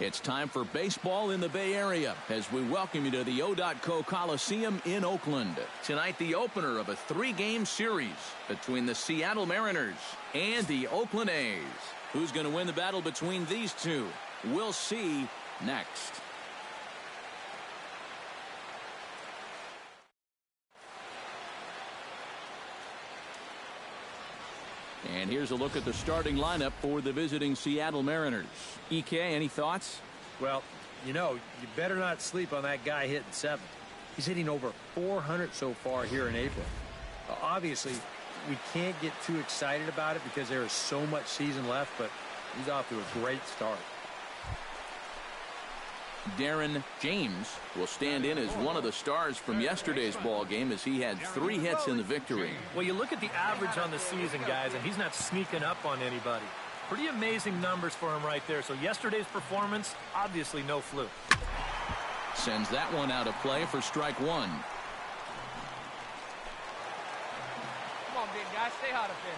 It's time for baseball in the Bay Area as we welcome you to the O.co Coliseum in Oakland. Tonight, the opener of a 3-game series between the Seattle Mariners and the Oakland A's. Who's going to win the battle between these two? We'll see next. And here's a look at the starting lineup for the visiting Seattle Mariners. EK, any thoughts? Well, you better not sleep on that guy hitting 7th. He's hitting over 400 so far here in April. Obviously, we can't get too excited about it because there is so much season left, but he's off to a great start. Darren James will stand in as one of the stars from yesterday's ball game as he had 3 hits in the victory. Well, you look at the average on the season, guys, and he's not sneaking up on anybody. Pretty amazing numbers for him right there. So yesterday's performance, obviously no fluke. Sends that one out of play for strike 1. Come on, big guy, stay hot up there.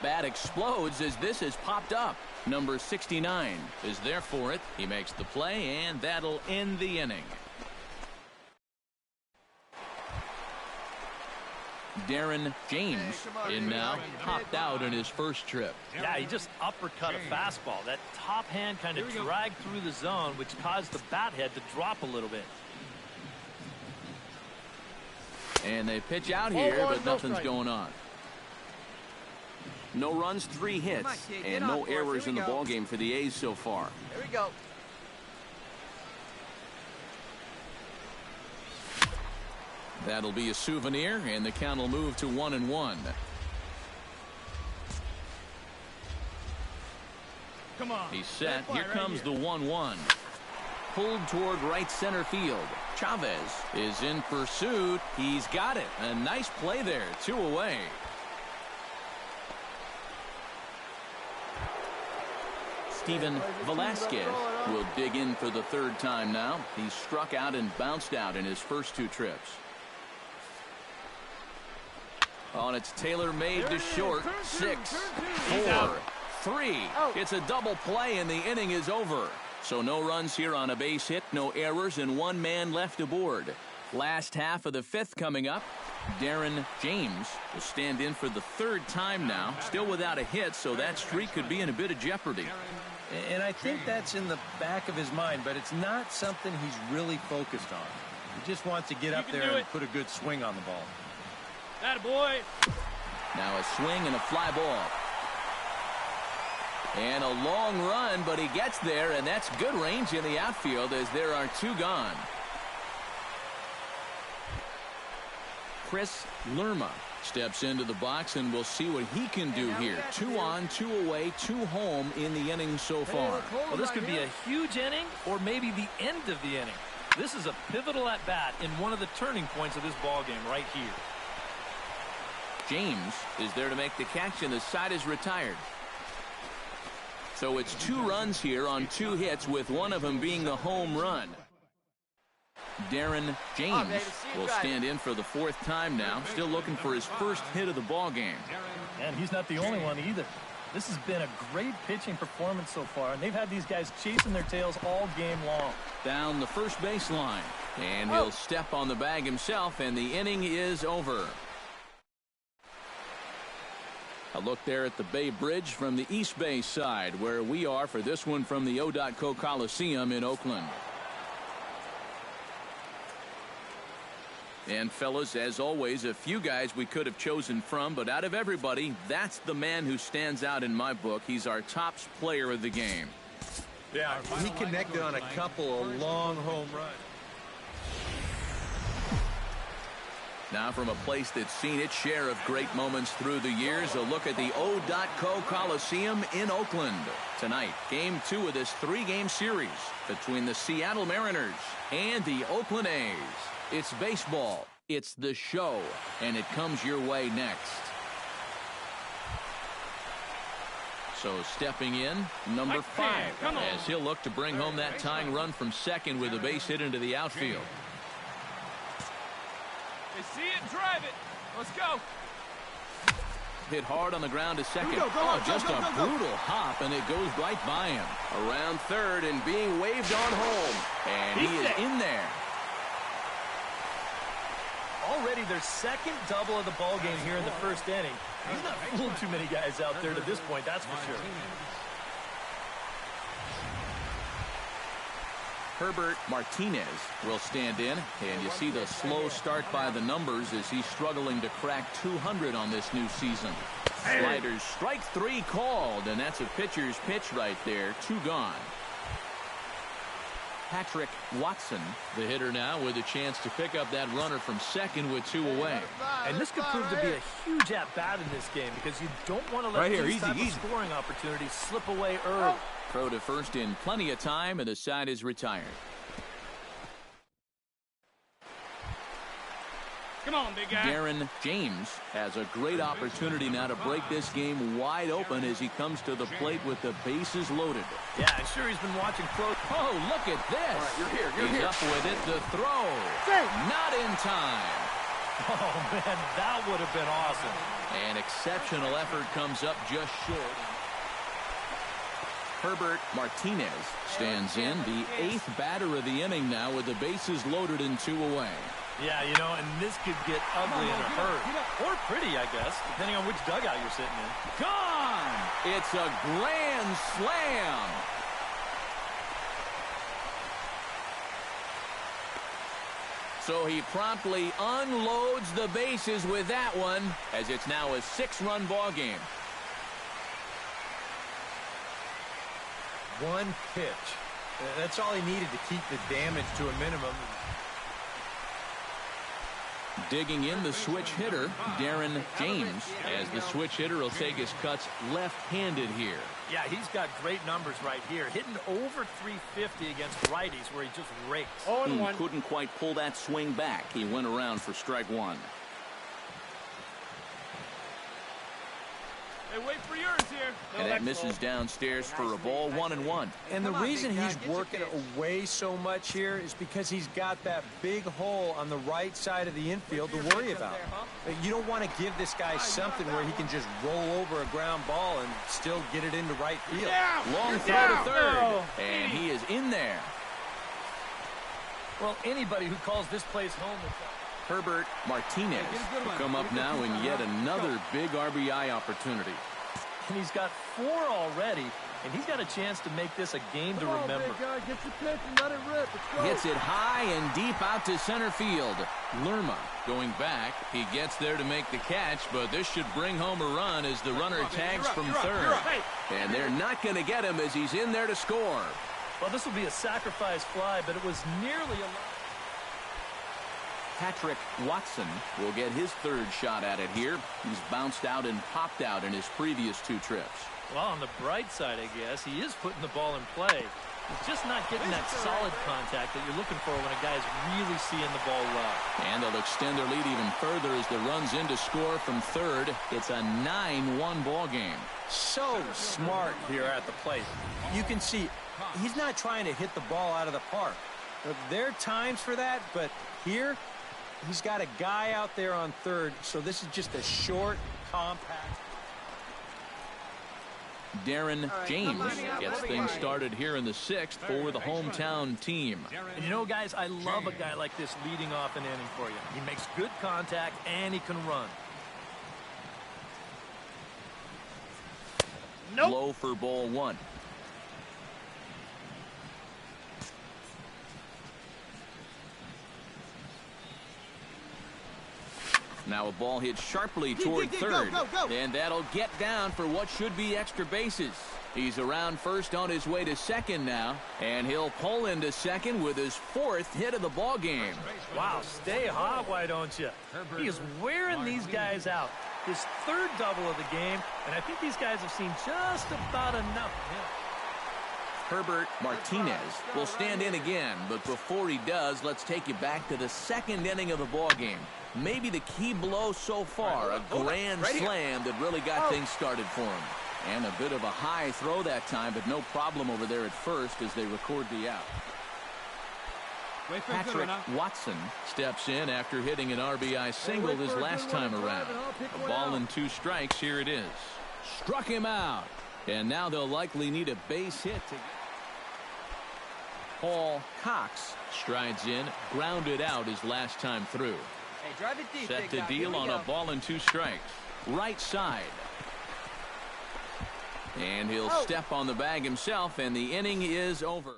Bat explodes as this is popped up. Number 69 is there for it. He makes the play, and that'll end the inning. Darren James in now, popped out in his first trip. Yeah, he just uppercut a fastball. That top hand kind of dragged through the zone, which caused the bat head to drop a little bit. And they pitch out here, but nothing's going on. No runs, 3 hits, and no errors in the ballgame for the A's so far. Here we go. That'll be a souvenir, and the count will move to 1-1. Come on. He's set. Here comes the 1-1. Pulled toward right center field. Chavez is in pursuit. He's got it. A nice play there. 2 away. Steven Velasquez will dig in for the 3rd time now. He's struck out and bounced out in his first 2 trips. Oh, and it's tailor-made to short. 6, 4, 3. It's a double play, and the inning is over. So no runs here on a base hit, no errors, and 1 man left aboard. Last half of the 5th coming up. Darren James will stand in for the 3rd time now. Still without a hit, so that streak could be in a bit of jeopardy. And I think that's in the back of his mind, but it's not something he's really focused on. He just wants to get up there and put a good swing on the ball. Attaboy. Now a swing and a fly ball. And a long run, but he gets there, and that's good range in the outfield as there are 2 gone. Chris Lerma steps into the box, and we'll see what he can do here. 2 on, 2 away, 2 home in the inning so far. Well, this could be a huge inning or maybe the end of the inning. This is a pivotal at-bat in one of the turning points of this ballgame right here. James is there to make the catch, and the side is retired. So it's 2 runs here on 2 hits, with one of them being the home run. Darren James will stand in for the 4th time now, still looking for his first hit of the ball game. And he's not the only one either. This has been a great pitching performance so far, and they've had these guys chasing their tails all game long. Down the first base line, and he'll step on the bag himself, and the inning is over. A look there at the Bay Bridge from the East Bay side, where we are for this one from the O.co Coliseum in Oakland. And fellas, as always, a few guys we could have chosen from, but out of everybody, that's the man who stands out in my book. He's our top player of the game. Yeah, he connected on a couple of long home runs. Now from a place that's seen its share of great moments through the years, a look at the O.co Coliseum in Oakland. Tonight, Game 2 of this 3-game series between the Seattle Mariners and the Oakland A's. It's baseball, it's the show, and it comes your way next. So stepping in, number 5, as he'll look to bring home that tying run from second with a base hit into the outfield. They see it, drive it. Let's go. hit hard on the ground to second. Just a brutal hop, and it goes right by him. Around third and being waved on home. And he is in there. Already their second double of the ball game here in the first inning. He's not fooling too many guys out there to this point, that's for sure. Herbert Martinez will stand in, and you see the slow start by the numbers as he's struggling to crack 200 on this new season. Sliders, strike 3 called, and that's a pitcher's pitch right there. 2 gone. Patrick Watson, the hitter now, with a chance to pick up that runner from second with 2 away. And this could prove to be a huge at-bat in this game because you don't want to let these type of scoring opportunities slip away early. Throw to first in plenty of time, and the side is retired. Come on, big guy. Darren James has a great opportunity now to break this game wide open as he comes to the plate with the bases loaded. Yeah, I'm sure he's been watching close. Oh, look at this. All right, you're here. He's up with it. The throw. Not in time. Oh, man, that would have been awesome. An exceptional effort comes up just short. Herbert Martinez stands in, the 8th batter of the inning now with the bases loaded and 2 away. Yeah, you know, and this could get ugly in a hurry. Or pretty, I guess, depending on which dugout you're sitting in. Gone! It's a grand slam. So he promptly unloads the bases with that one, as it's now a 6-run ball game. One pitch. That's all he needed to keep the damage to a minimum. Digging in the switch hitter, Darren James, as the switch hitter will take his cuts left-handed here. Yeah, he's got great numbers right here. Hitting over 350 against righties where he just rakes. Couldn't quite pull that swing back. He went around for strike 1. Hey, wait for yours here. And that misses downstairs for a ball, 1-1. And the reason he's working away so much here is because he's got that big hole on the right side of the infield to worry about. You don't want to give this guy something where he can just roll over a ground ball and still get it into right field. Long throw to third, and he is in there. Well, anybody who calls this place home is... Herbert Martinez will come up now in yet another big RBI opportunity. And he's got 4 already, and he's got a chance to make this a game to remember. Hits it high and deep out to center field. Lerma going back. He gets there to make the catch, but this should bring home a run as the runner tags from third. And they're not going to get him as he's in there to score. Well, this will be a sacrifice fly, but it was nearly a... Patrick Watson will get his 3rd shot at it here. He's bounced out and popped out in his previous 2 trips. Well, on the bright side, I guess, he is putting the ball in play. He's just not getting that solid contact that you're looking for when a guy's really seeing the ball well. And they'll extend their lead even further as the run's in to score from third. It's a 9-1 ball game. So smart here at the plate. You can see he's not trying to hit the ball out of the park. There are times for that, but here he's got a guy out there on third, so this is just a short, compact. Darren James gets things started here in the 6th for the hometown team. And you know, guys, I love a guy like this leading off an inning for you. He makes good contact, and he can run. Low for ball 1. Now a ball hit sharply toward third, and that'll get down for what should be extra bases. He's around first on his way to second now, and he'll pull into second with his 4th hit of the ball game. Wow, stay hot, why don't you? He is wearing these guys out. His 3rd double of the game, and I think these guys have seen just about enough of him. Herbert Martinez will stand in again, but before he does, let's take you back to the 2nd inning of the ball game. Maybe the key blow so far, a grand slam that really got things started for him. And a bit of a high throw that time, but no problem over there at first as they record the out. Patrick Watson steps in after hitting an RBI single his last time around. A ball and 2 strikes. Here it is. Struck him out. And now they'll likely need a base hit to get. Paul Cox strides in, grounded out his last time through. Hey, drive it deep, set to deal on a ball and 2 strikes. Right side. And he'll step on the bag himself, and the inning is over.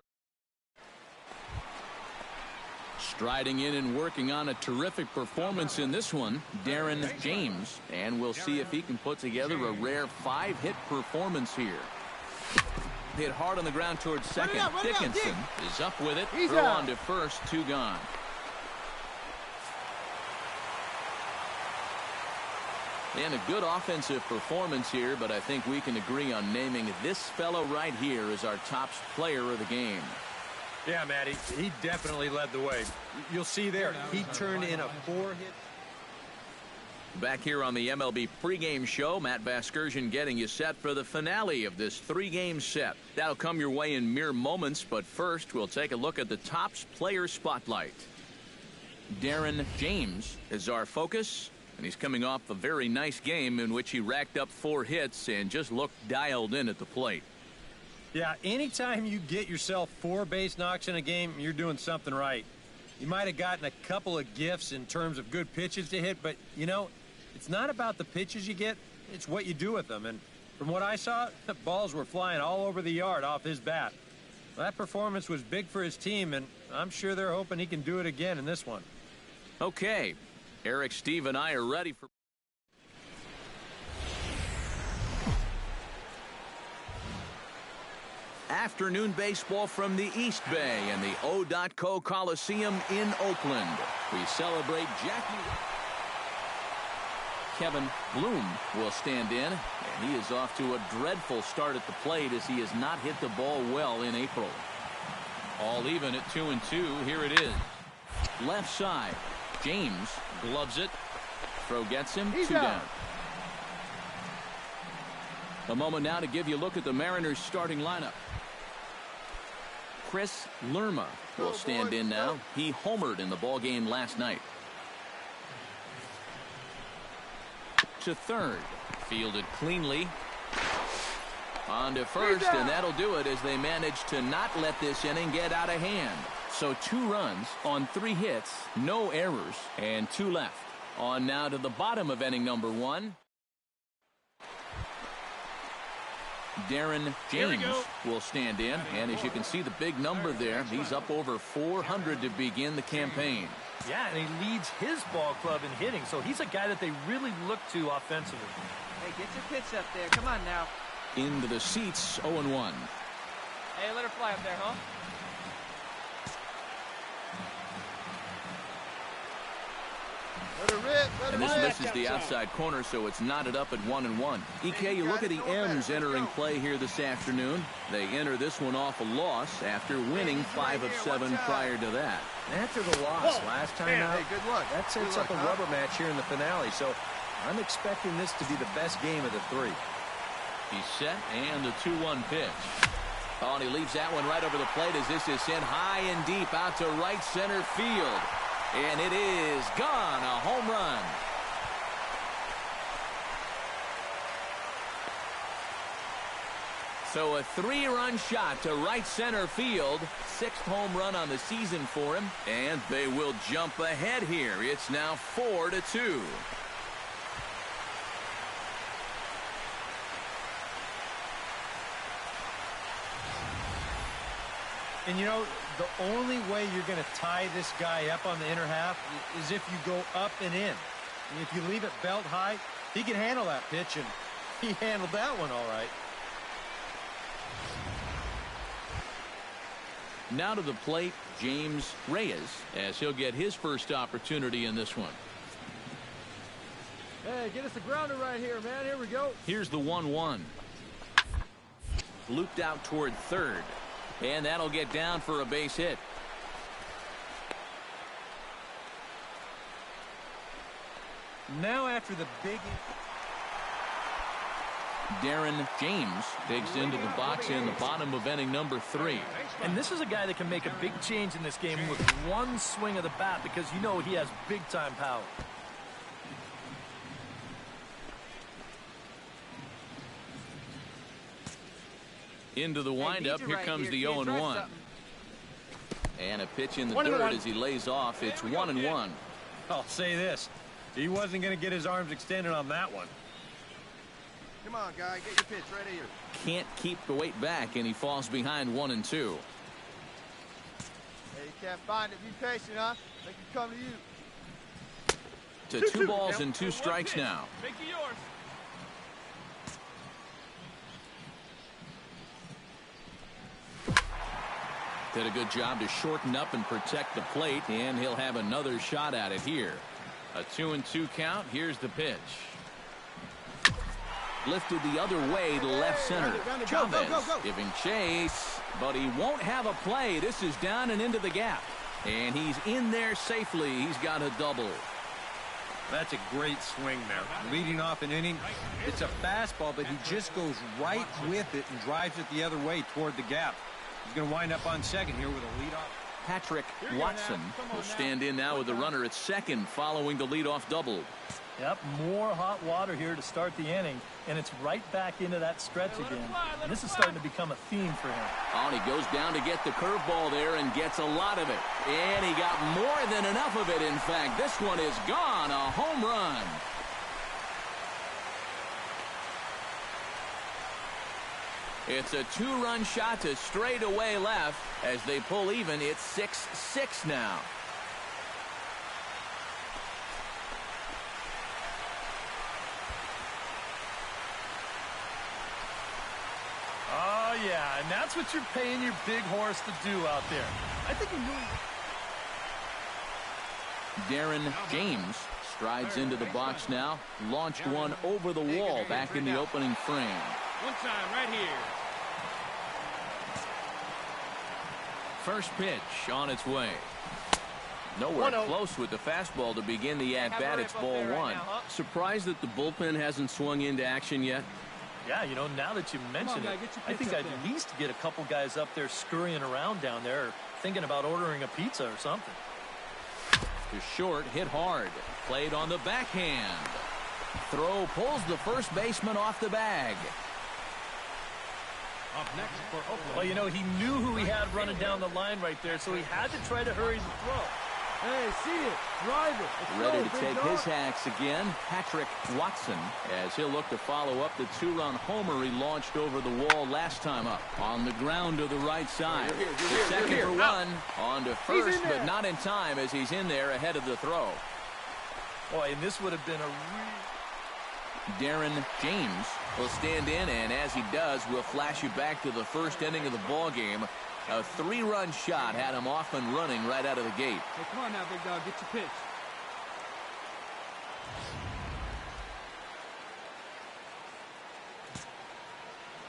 Striding in and working on a terrific performance in this one, Darren James. And we'll see if he can put together a rare 5-hit performance here. Hit hard on the ground towards second. Dickinson is up with it. Throw on to first. 2 gone. And a good offensive performance here, but I think we can agree on naming this fellow right here as our top player of the game. Yeah, Matty, he definitely led the way. You'll see there, he turned in a 4-hit. Back here on the MLB pregame show, Matt Vasgersian getting you set for the finale of this 3-game set. That'll come your way in mere moments, but first we'll take a look at the Topps player spotlight. Darren James is our focus, and he's coming off a very nice game in which he racked up 4 hits and just looked dialed in at the plate. Yeah, anytime you get yourself 4 base knocks in a game, you're doing something right. You might have gotten a couple of gifts in terms of good pitches to hit, but, you know, it's not about the pitches you get, it's what you do with them. And from what I saw, the balls were flying all over the yard off his bat. That performance was big for his team, and I'm sure they're hoping he can do it again in this one. Okay, Eric, Steve, and I are ready for... Afternoon baseball from the East Bay and the O.Co Coliseum in Oakland. We celebrate Jackie. Kevin Bloom will stand in, and he is off to a dreadful start at the plate as he has not hit the ball well in April. All even at 2-2. Here it is. Left side. James gloves it. Throw gets him. 2 down. A moment now to give you a look at the Mariners starting lineup. Chris Lerma will stand in now. He homered in the ballgame last night. To third. Fielded cleanly. On to first, and that'll do it as they manage to not let this inning get out of hand. So 2 runs on 3 hits, no errors, and 2 left. On now to the bottom of inning number 1. Darren James will stand in, and as you can see the big number there, he's up over 400 to begin the campaign. Yeah, and he leads his ball club in hitting, so he's a guy that they really look to offensively. Hey, get your pitch up there. Come on now. Into the seats, 0-1. Hey, let her fly up there, huh? And this misses the outside corner, so it's knotted up at 1-1. EK, you look at the M's entering play here this afternoon. They enter this one off a loss after winning 5 of 7 prior to that. After the loss last time out, good luck. That sets up a rubber match here in the finale, so I'm expecting this to be the best game of the 3. He's set, and the 2-1 pitch. Oh, and he leaves that one right over the plate as this is sent high and deep out to right center field. And it is gone, a home run. So a 3-run shot to right center field. 6th home run on the season for him. And they will jump ahead here. It's now 4-2. And, you know, the only way you're going to tie this guy up on the inner half is if you go up and in. And if you leave it belt high, he can handle that pitch, and he handled that one all right. Now to the plate, James Reyes, as he'll get his first opportunity in this one. Hey, get us a grounder right here, man. Here we go. Here's the 1-1. Looped out toward third. And that'll get down for a base hit. Now after the big... Darren James digs into the box in the bottom of inning number 3. And this is a guy that can make a big change in this game with one swing of the bat because you know he has big-time power. Into the windup. Here comes the 0-1. And a pitch in the dirt as he lays off. It's 1-1. I'll say this. He wasn't going to get his arms extended on that one. Come on, guy. Get your pitch right here. Can't keep the weight back, and he falls behind 1-2. Hey, you can't find it. Be patient, huh? Make it come to you. To 2 balls and 2 strikes now. Make it yours. Did a good job to shorten up and protect the plate, and he'll have another shot at it here. A 2-2 count. Here's the pitch. Lifted the other way to left center. Chavez giving chase, but he won't have a play. This is down and into the gap. And he's in there safely. He's got a double. That's a great swing there. Leading off an inning, it's a fastball, but he just goes right with it and drives it the other way toward the gap. He's going to wind up on second here with a leadoff. Patrick Watson will stand in now with the runner at second following the leadoff double. Yep, more hot water here to start the inning, and it's right back into that stretch again. And this is starting to become a theme for him. Oh, and he goes down to get the curveball there and gets a lot of it. And he got more than enough of it, in fact. This one is gone, a home run. It's a 2-run shot to straightaway left. As they pull even, it's 6-6 now. Oh, yeah, and that's what you're paying your big horse to do out there. I think he knew. Darren James strides into the box now. Launched one over the wall back in the opening frame. One time right here. First pitch on its way. Nowhere close with the fastball to begin the at-bat. It's ball 1. Surprised that the bullpen hasn't swung into action yet? Yeah, you know, now that you mention it, I think I'd at least get a couple guys up there scurrying around down there or thinking about ordering a pizza or something. To short, hit hard. Played on the backhand. Throw pulls the first baseman off the bag. Up next for Oakland. Well, you know, he knew who he had running down the line right there, so he had to try to hurry the throw. Hey, see it. Drive it. Let's Ready go, to take dog. his hacks again. Patrick Watson, as he'll look to follow up the 2-run homer he launched over the wall last time up. On the ground to the right side. The second for 1. On to first, but not in time as he's in there ahead of the throw. Boy, and this would have been a Darren James will stand in, and as he does, we'll flash you back to the first inning of the ball game. A 3-run shot had him off and running right out of the gate. Hey, come on now, big dog. Get your pitch.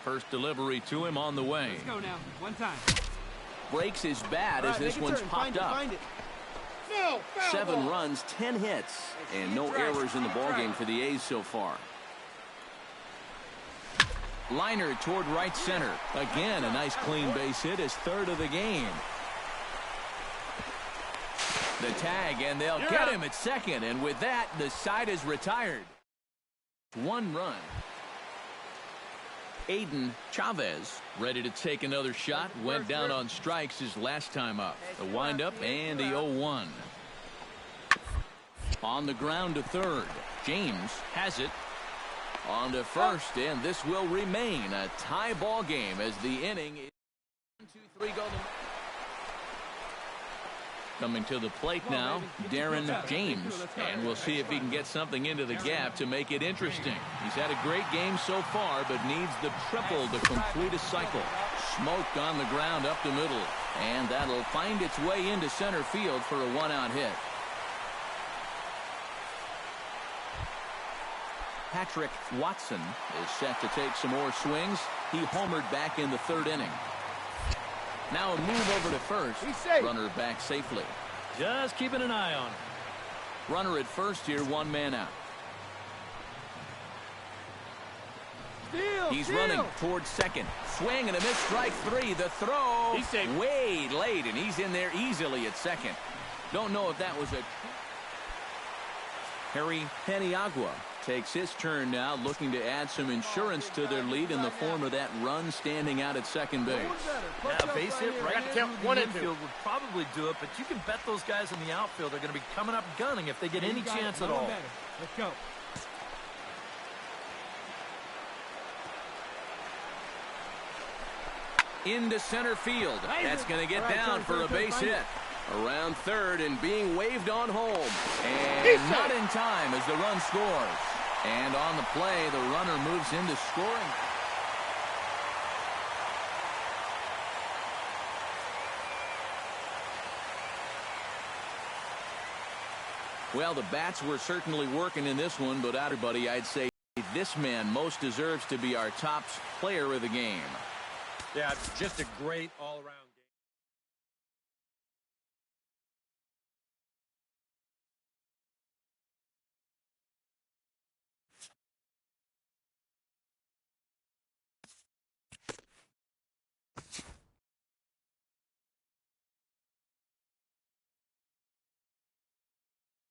First delivery to him on the way. Let's go now. One time. Breaks his bat as this one's popped up. Find it. No, 7 runs, 10 hits, and no errors in the ballgame for the A's so far. Liner toward right center. Again, a nice clean base hit, his 3rd of the game. The tag, and they'll get him at second, and with that, the side is retired. 1 run. Aiden Chavez ready to take another shot. Went down on strikes his last time up. The windup and the 0-1. On the ground to third. James has it. On to first, and this will remain a tie ball game as the inning is 1, 2, 3 go. Coming to the plate now, Darren James, and we'll see if he can get something into the gap to make it interesting. He's had a great game so far, but needs the triple to complete a cycle. Smoked on the ground up the middle, and that'll find its way into center field for a 1-out hit. Patrick Watson is set to take some more swings. He homered back in the 3rd inning. Now a move over to first. Runner back safely. just keeping an eye on him. Runner at first here, 1 man out. He's running towards second. Swing and a miss, strike three. The throw He's safe. way late, and he's in there easily at second. Don't know if that was a... Harry Paniagua takes his turn now, looking to add some insurance to their lead in the form of that run standing out at second base. Yeah, base hit right Got to through count the 1 and 2. infield would probably do it, but you can bet those guys in the outfield are going to be coming up gunning if they get any chance at all. Let's go. Into center field. That's going to get down for a base hit. Around third and being waved on home. And not in time as the run scores. And on the play, the runner moves into scoring. Well, the bats were certainly working in this one, but everybody, I'd say this man most deserves to be our top player of the game. Yeah, it's just a great all-around.